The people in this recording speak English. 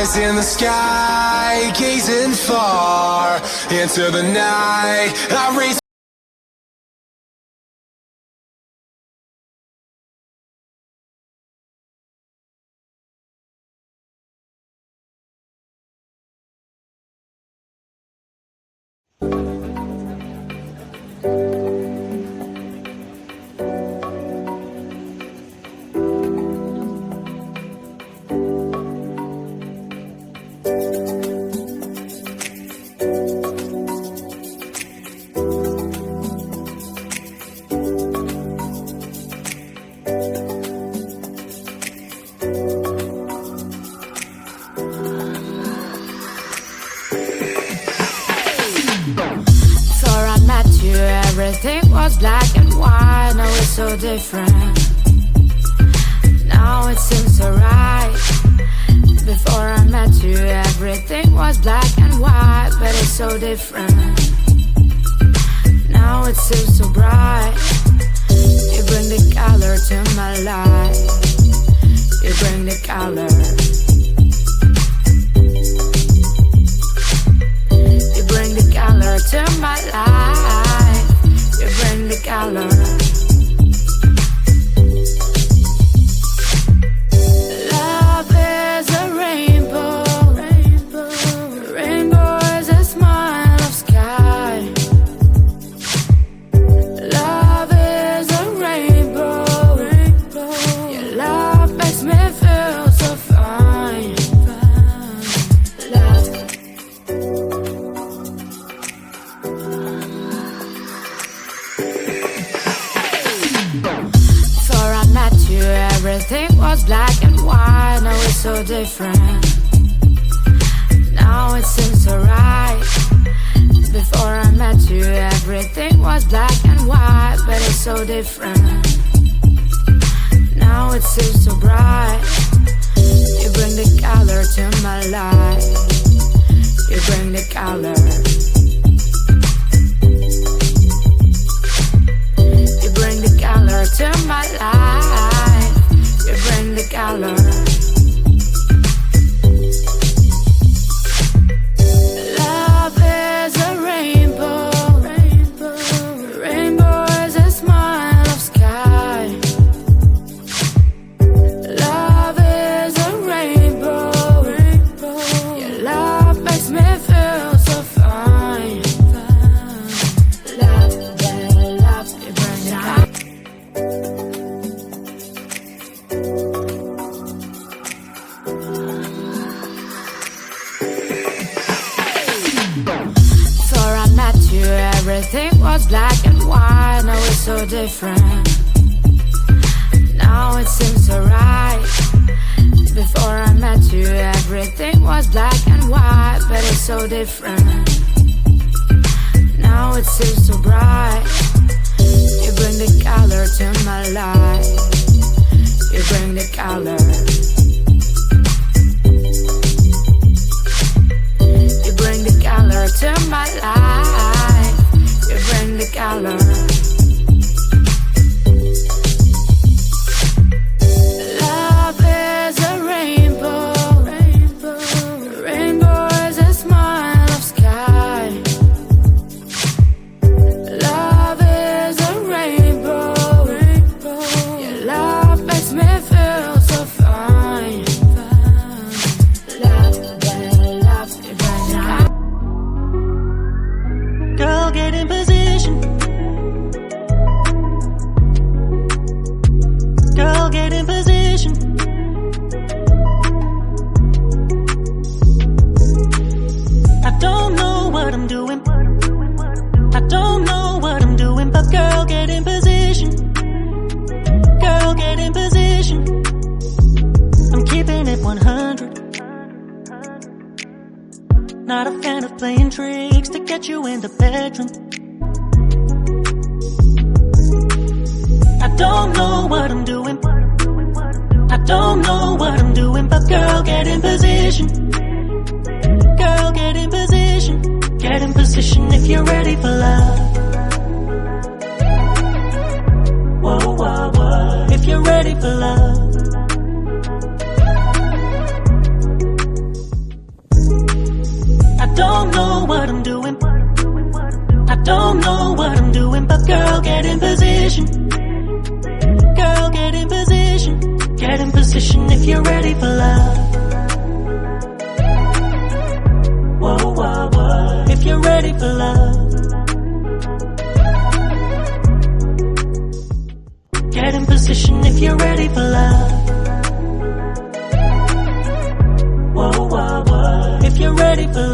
eyes in the sky, gazing far into the night. I raise everything was black and white, now it's so different. Now it seems so right. Before I met you, everything was black and white, but it's so different. Now it seems so bright. You bring the color to my life. You bring the color. You bring the color to my life. You bring the color. Love is a rainbow. Rainbow is a smile of sky. Love is a rainbow. Your love makes me feel so fine. Love. Everything was black and white, now it's so different. Now it seems so right. Before I met you, everything was black and white, but it's so different. Now it seems so bright. You bring the color to my life. You bring the color. You bring the color to my life. You bring the color. Love is a rainbow. Rainbow is a smile of sky. Love is a rainbow. Your love makes me feel so fine. Love, love, you bring the color. Everything was black and white, now it's so different. Now it seems so right. Before I met you, everything was black and white, but it's so different. Now it seems so bright. You bring the color to my life. You bring the color. You bring the color to my life. You bring the color. Love is a rainbow. Rainbow is a smile of sky. Love is a rainbow. Your love makes me feel so fine. Love, love, you bring the color. Girl, get in position. Girl, get in position. I don't know what I'm doing. I don't know what I'm doing, but girl, get in position. Girl, get in position. I'm keeping it 100. Not a fan of playing tricks to get you in the bedroom. I don't know what I'm doing. I don't know what I'm doing, but girl, get in position. Girl, get in position. Get in position if you're ready for love. Whoa, whoa, whoa. If you're ready for love. know what I'm doing. I don't know what I'm doing, but girl, get in position. Girl, get in position. Get in position if you're ready for love. Whoa, whoa, whoa. If you're ready for love. Get in position if you're ready for love. Whoa, whoa, whoa. If you're ready for